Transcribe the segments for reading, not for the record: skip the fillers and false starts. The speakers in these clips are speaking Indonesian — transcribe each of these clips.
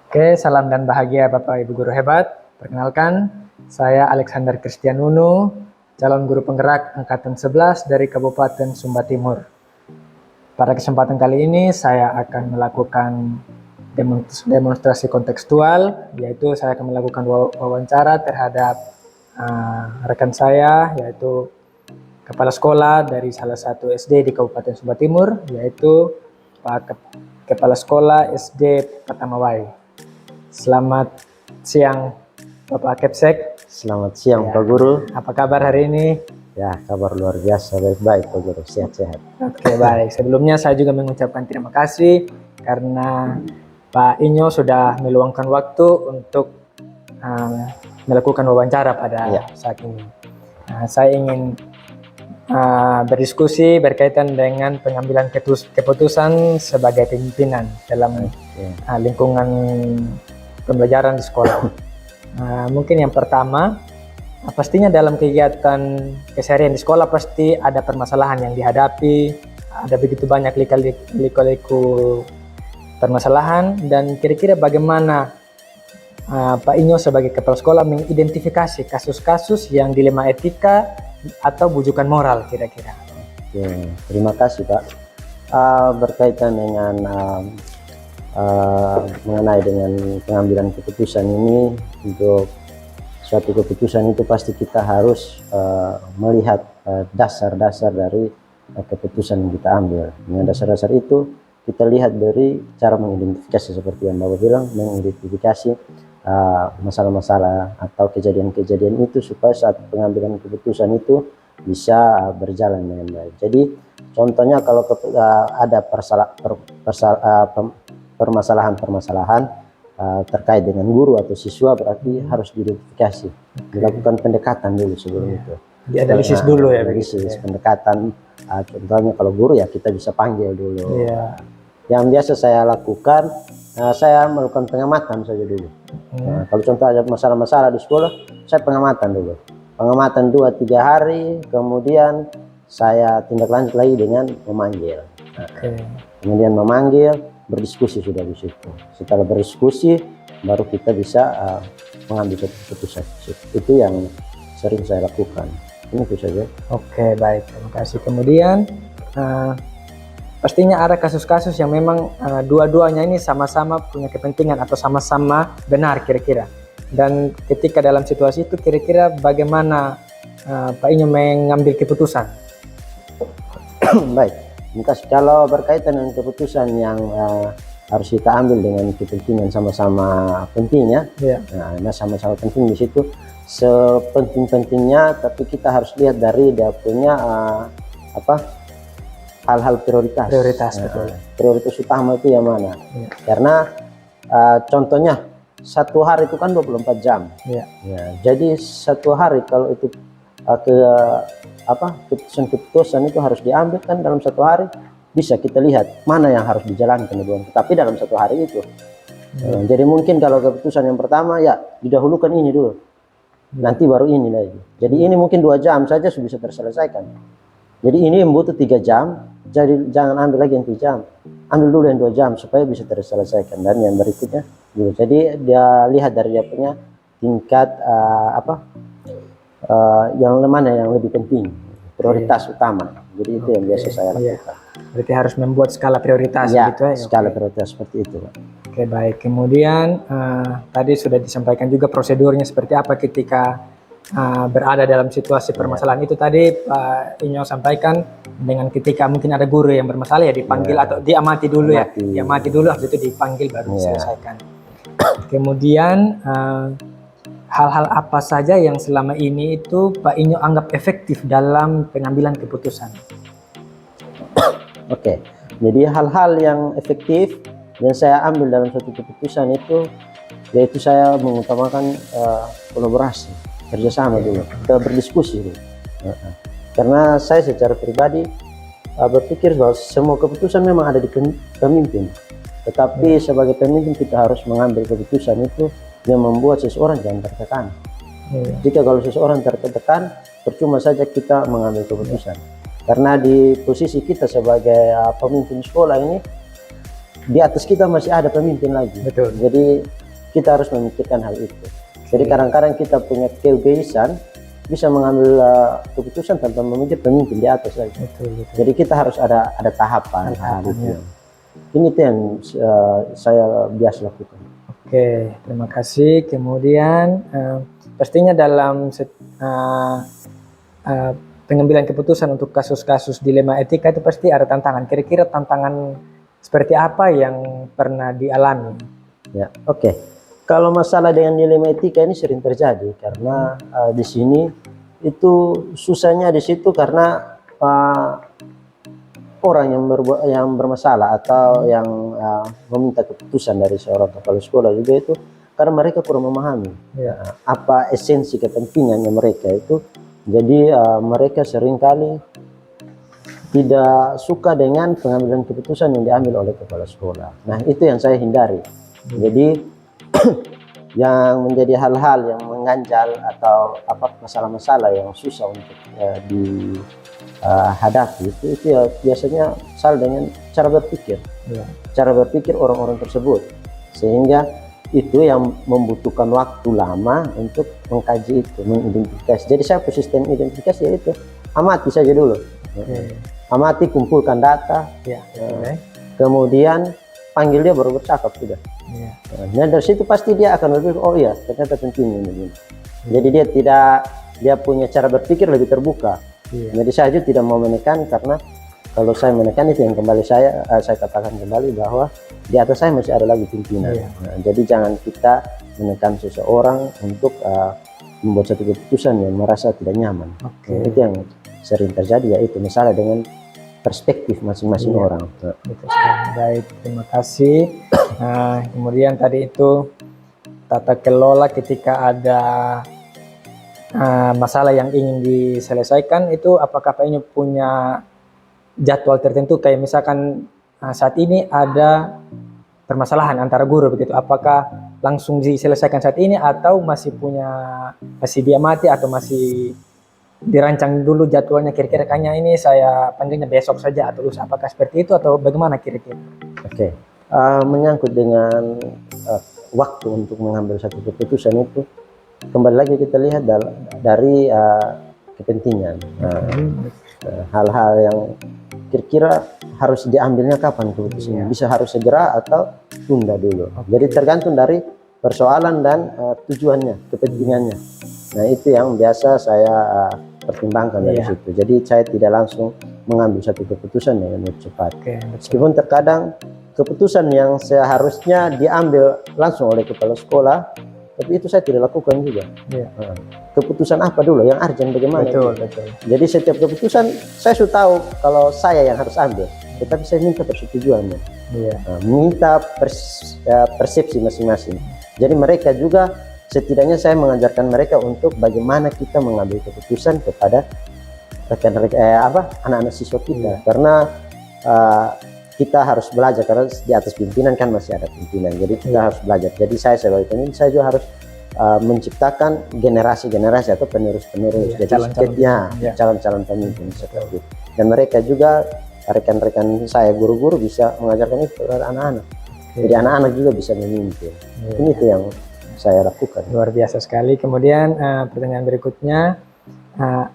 Oke, salam dan bahagia Bapak Ibu Guru hebat. Perkenalkan, saya Alexander Kristianunu, calon guru penggerak Angkatan 11 dari Kabupaten Sumba Timur. Pada kesempatan kali ini, saya akan melakukan demonstrasi kontekstual, yaitu saya akan melakukan wawancara terhadap rekan saya, yaitu kepala sekolah dari salah satu SD di Kabupaten Sumba Timur, yaitu Pak Kepala Sekolah SD Patamawai. Selamat siang Bapak Kepsek. Selamat siang Pak Guru. Apa kabar hari ini? Ya, kabar luar biasa, baik-baik Pak Guru, sehat-sehat. Oke, baik. Sebelumnya saya juga mengucapkan terima kasih karena Pak Inyo sudah meluangkan waktu untuk melakukan wawancara pada saat ini. Saya ingin berdiskusi berkaitan dengan pengambilan keputusan sebagai pimpinan dalam lingkungan pembelajaran di sekolah. Mungkin yang pertama, pastinya dalam kegiatan keseharian di sekolah pasti ada permasalahan yang dihadapi, ada begitu banyak liku-liku permasalahan, dan kira-kira bagaimana Pak Inyo sebagai kepala sekolah mengidentifikasi kasus-kasus yang dilema etika atau bujukan moral kira-kira. Oke, terima kasih Pak. Berkaitan dengan mengenai dengan pengambilan keputusan ini, untuk suatu keputusan itu pasti kita harus melihat dasar-dasar dari keputusan yang kita ambil. Dengan dasar-dasar itu kita lihat dari cara mengidentifikasi, seperti yang Bapak bilang, mengidentifikasi masalah-masalah atau kejadian-kejadian itu supaya saat pengambilan keputusan itu bisa berjalan dengan baik. Jadi contohnya kalau ada permasalahan terkait dengan guru atau siswa, berarti harus diidentifikasi, dilakukan pendekatan dulu sebelum itu. Dianalisis dulu ya. Analisis, pendekatan. Contohnya kalau guru ya kita bisa panggil dulu. Yang biasa saya lakukan, saya melakukan pengamatan saja dulu. Kalau contoh ada masalah-masalah di sekolah, saya pengamatan dulu. Pengamatan 2-3 hari, kemudian saya tindak lanjut lagi dengan memanggil. Kemudian memanggil, berdiskusi sudah di situ. Setelah berdiskusi, baru kita bisa mengambil keputusan. Itu yang sering saya lakukan. Ini itu saja. Oke, baik. Terima kasih. Kemudian pastinya ada kasus-kasus yang memang dua-duanya ini sama-sama punya kepentingan atau sama-sama benar kira-kira. Dan ketika dalam situasi itu kira-kira bagaimana Pak Inyo mengambil keputusan? Baik. Kalau berkaitan dengan keputusan yang harus kita ambil dengan kepentingan sama-sama pentingnya, nah sama-sama penting di situ, sepenting-pentingnya, tapi kita harus lihat dari dia punya hal-hal prioritas. Prioritas utama itu yang mana? Karena contohnya satu hari itu kan 24 jam. Jadi satu hari kalau itu keputusan itu harus diambil kan dalam satu hari, bisa kita lihat mana yang harus dijalankan tapi dalam satu hari itu. Jadi mungkin kalau keputusan yang pertama ya didahulukan ini dulu, nanti baru ini lagi. Jadi ini mungkin 2 jam saja sudah bisa terselesaikan. Jadi ini butuh 3 jam, jadi jangan ambil lagi yang 3 jam, ambil dulu yang 2 jam supaya bisa terselesaikan, dan yang berikutnya dulu. Jadi dia lihat dari dia punya tingkat yang mana yang lebih penting, prioritas utama. Jadi itu yang biasa saya lakukan. Berarti harus membuat skala prioritas gitu ya? Skala prioritas seperti itu Pak. Oke, baik. Kemudian tadi sudah disampaikan juga prosedurnya seperti apa ketika berada dalam situasi permasalahan itu. Tadi Pak Inyo sampaikan dengan ketika mungkin ada guru yang bermasalah ya dipanggil atau diamati dulu diamati dulu, habis itu dipanggil baru diselesaikan. Kemudian hal-hal apa saja yang selama ini itu Pak Inyo anggap efektif dalam pengambilan keputusan? Oke, jadi hal-hal yang efektif yang saya ambil dalam suatu keputusan itu, yaitu saya mengutamakan kolaborasi, kerjasama dulu, kita berdiskusi dulu. Karena saya secara pribadi berpikir bahwa semua keputusan memang ada di pemimpin, tetapi sebagai pemimpin kita harus mengambil keputusan itu yang membuat seseorang jangan tertekan. Jika kalau seseorang tertekan, percuma saja kita mengambil keputusan. Karena di posisi kita sebagai pemimpin sekolah ini, di atas kita masih ada pemimpin lagi. Betul. Jadi kita harus memikirkan hal itu. Jadi kadang-kadang kita punya keegoisan bisa mengambil keputusan tanpa memikir pemimpin di atas saja. Jadi kita harus ada tahapan. Ini tuh yang saya biasa lakukan. Oke, terima kasih. Kemudian pastinya dalam pengambilan keputusan untuk kasus-kasus dilema etika itu pasti ada tantangan. Kira-kira tantangan seperti apa yang pernah dialami? Ya, oke. Kalau masalah dengan dilema etika ini sering terjadi karena di sini itu susahnya di situ karena orang yang bermasalah atau yang meminta keputusan dari seorang kepala sekolah juga itu karena mereka kurang memahami apa esensi kepentingannya mereka itu. Jadi mereka seringkali tidak suka dengan pengambilan keputusan yang diambil oleh kepala sekolah. Nah, itu yang saya hindari. Jadi yang menjadi hal-hal yang mengganjal atau masalah-masalah yang susah untuk dihadapi itu ya biasanya salah dengan cara berpikir. Cara berpikir orang-orang tersebut, sehingga itu yang membutuhkan waktu lama untuk mengkaji itu, mengidentifikasi. Jadi saya sistem identifikasi yaitu amati saja dulu. Amati, kumpulkan data, kemudian panggil dia baru bercakap sudah. Nah, dari situ pasti dia akan berpikir, oh iya ternyata penting ini. Jadi dia punya cara berpikir lebih terbuka. Jadi saya juga tidak mau menekan karena kalau saya menekan itu yang kembali saya katakan kembali bahwa di atas saya masih ada lagi pimpinan. Nah, jadi jangan kita menekan seseorang untuk membuat satu keputusan yang merasa tidak nyaman. Nah, itu yang sering terjadi, yaitu masalah dengan perspektif masing-masing orang. Baik, terima kasih. Nah, kemudian tadi itu tata kelola ketika ada masalah yang ingin diselesaikan itu, apakah Pak Inyo punya jadwal tertentu, kayak misalkan saat ini ada permasalahan antara guru begitu, apakah langsung diselesaikan saat ini atau masih diamati atau masih dirancang dulu jadwalnya, kira-kira kayaknya ini saya panggilnya besok saja atau lusa, apakah seperti itu atau bagaimana kira-kira? Oke. Menyangkut dengan waktu untuk mengambil satu keputusan itu kembali lagi kita lihat dari kepentingan. Hal-hal yang kira-kira harus diambilnya kapan keputusannya, bisa harus segera atau tunda dulu. Jadi tergantung dari persoalan dan tujuannya, kepentingannya. Nah, itu yang biasa saya pertimbangkan dari situ. Jadi saya tidak langsung mengambil satu keputusan dengan cepat. Meskipun terkadang keputusan yang seharusnya diambil langsung oleh kepala sekolah, tapi itu saya tidak lakukan juga. Keputusan apa dulu yang urgent bagaimana? Betul. Jadi setiap keputusan saya sudah tahu kalau saya yang harus ambil, tetapi saya minta persetujuannya, minta persepsi masing-masing. Jadi mereka juga, setidaknya saya mengajarkan mereka untuk bagaimana kita mengambil keputusan kepada anak-anak siswa kita, karena kita harus belajar, karena di atas pimpinan kan masih ada pimpinan, jadi kita harus belajar. Jadi saya sebagai pemimpin, saya juga harus menciptakan generasi-generasi atau penerus-penerus, jadi calon-calon pemimpin seperti itu. Dan mereka juga, rekan-rekan saya guru-guru bisa mengajarkan itu kepada anak-anak. Jadi anak-anak juga bisa memimpin. Ini itu yang saya lakukan. Luar biasa sekali. Kemudian pertanyaan berikutnya,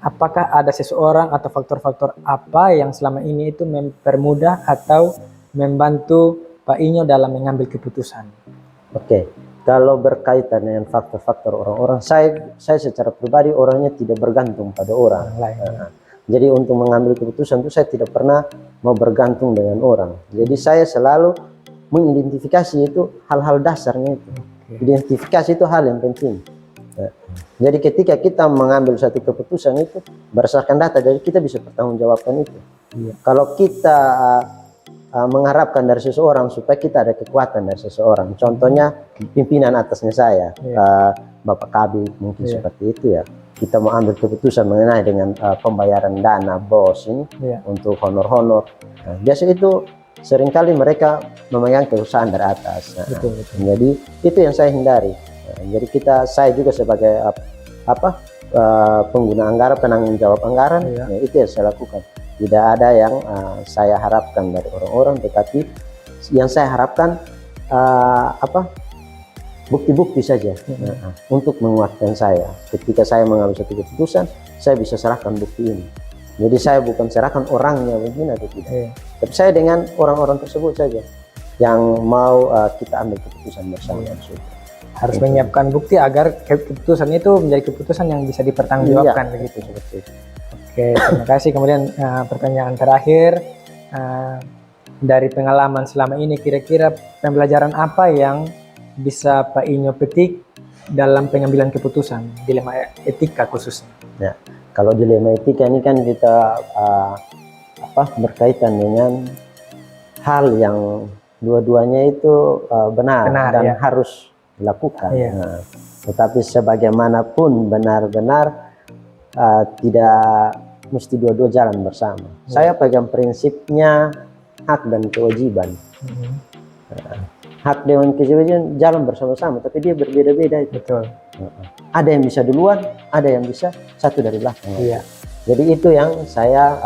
apakah ada seseorang atau faktor-faktor apa yang selama ini itu mempermudah atau membantu Pak Inyo dalam mengambil keputusan? Oke, kalau berkaitan dengan faktor-faktor orang-orang, saya secara pribadi orangnya tidak bergantung pada orang. Jadi untuk mengambil keputusan itu saya tidak pernah mau bergantung dengan orang. Jadi saya selalu mengidentifikasi itu hal-hal dasarnya itu. Identifikasi itu hal yang penting. Jadi ketika kita mengambil satu keputusan itu berdasarkan data, jadi kita bisa pertanggungjawabkan itu. Kalau kita mengharapkan dari seseorang supaya kita ada kekuatan dari seseorang, contohnya pimpinan atasnya saya, Bapak Kabit mungkin seperti itu ya, kita mau ambil keputusan mengenai dengan pembayaran dana bos ini untuk honor-honor. Nah, biasa itu seringkali mereka memegang keusahaan dari atas. Jadi itu yang saya hindari. Jadi saya juga sebagai pengguna anggaran, penanggung jawab anggaran, itu yang saya lakukan. Tidak ada yang saya harapkan dari orang-orang, tetapi yang saya harapkan bukti-bukti saja untuk menguatkan saya. Ketika saya mengambil satu keputusan, saya bisa serahkan bukti ini. Jadi saya bukan serahkan orangnya begini atau tidak, tapi saya dengan orang-orang tersebut saja yang mau kita ambil keputusan bersama. Harus menyiapkan bukti agar keputusan itu menjadi keputusan yang bisa dipertanggungjawabkan begitu. Oke, terima kasih. Kemudian pertanyaan terakhir, dari pengalaman selama ini kira-kira pembelajaran apa yang bisa Pak Inyo petik dalam pengambilan keputusan, dilema etika khususnya? Ya, kalau dilema etika ini kan kita berkaitan dengan hal yang dua-duanya itu benar dan harus dilakukan. Nah, tetapi sebagaimanapun benar-benar tidak mesti dua-dua jalan bersama. Saya pegang prinsipnya hak dan kewajiban. Hak dengan kewajiban jalan bersama-sama, tapi dia berbeda-beda itu. Betul. Ada yang bisa duluan, ada yang bisa satu dari belakang. Jadi itu yang saya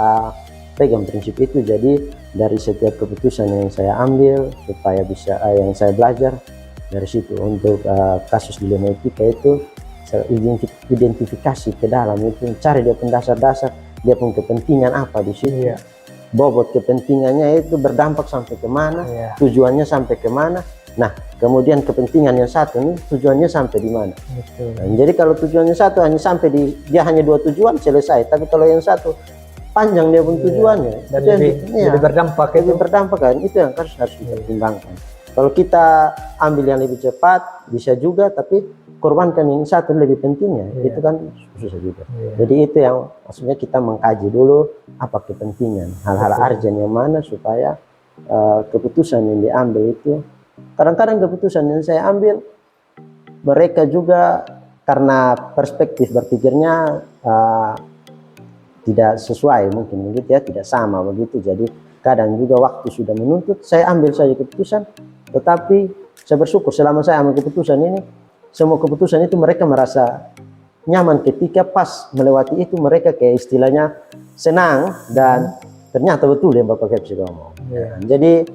pegang prinsip itu. Jadi dari setiap keputusan yang saya ambil supaya bisa yang saya belajar dari situ untuk kasus dilema etika itu identifikasi ke dalam itu, cari dia pun dasar-dasar dia pun kepentingan apa di situ. Bobot kepentingannya itu berdampak sampai kemana, tujuannya sampai kemana. Nah, kemudian kepentingan yang satu nih tujuannya sampai di mana. Nah, jadi kalau tujuannya satu hanya sampai dia hanya dua tujuan selesai. Tapi kalau yang satu panjang dia pun tujuannya dan lebih berdampak. Lebih berdampak kan, itu yang harus dipertimbangkan. Kalau kita ambil yang lebih cepat bisa juga, tapi korbankan yang satu lebih pentingnya, itu kan susah juga. Jadi itu yang maksudnya kita mengkaji dulu apa kepentingan, hal-hal urgent yang mana supaya keputusan yang diambil itu. Kadang-kadang keputusan yang saya ambil mereka juga karena perspektif berpikirnya tidak sesuai mungkin begitu ya, tidak sama begitu. Jadi kadang juga waktu sudah menuntut, saya ambil saja keputusan, tetapi saya bersyukur selama saya ambil keputusan ini, semua keputusan itu mereka merasa nyaman. Ketika pas melewati itu mereka kayak istilahnya senang dan ternyata betul yang Bapak Kepsi ngomong. Jadi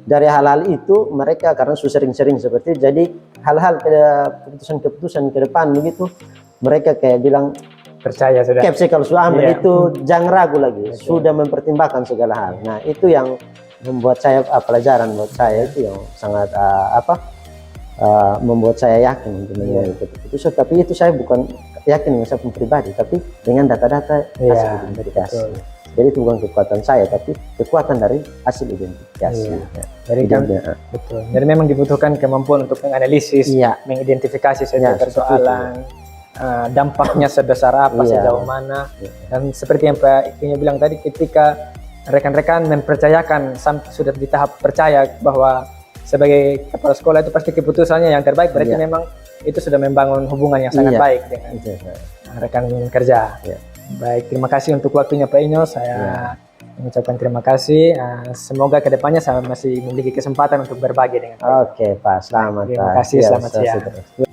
dari hal-hal itu mereka karena sudah sering-sering seperti itu, jadi hal-hal keputusan-keputusan ke depan begitu mereka kayak bilang percaya sudah. Kepsi kalau sudah ambil itu jangan ragu lagi, sudah mempertimbangkan segala hal. Nah itu yang membuat saya pelajaran buat saya itu yang sangat membuat saya yakin untuk mengambil keputusan. Tapi itu saya bukan yakin dengan saya pribadi, tapi dengan data-data hasil identifikasi. Jadi itu bukan kekuatan saya, tapi kekuatan dari hasil identifikasi. Jadi kan betul. Jadi memang dibutuhkan kemampuan untuk menganalisis, mengidentifikasi setiap persoalan, dampaknya sebesar apa, sejauh mana. Dan seperti yang Pak Inyo bilang tadi, ketika rekan-rekan mempercayakan sudah di tahap percaya bahwa sebagai kepala sekolah itu pasti keputusannya yang terbaik, berarti memang itu sudah membangun hubungan yang sangat baik dengan rekan kerja. Baik, terima kasih untuk waktunya Pak Inyo. Saya mengucapkan terima kasih. Semoga kedepannya saya masih memiliki kesempatan untuk berbagi dengan Pak. Oke Pak, selamat. Terima kasih, selamat siang.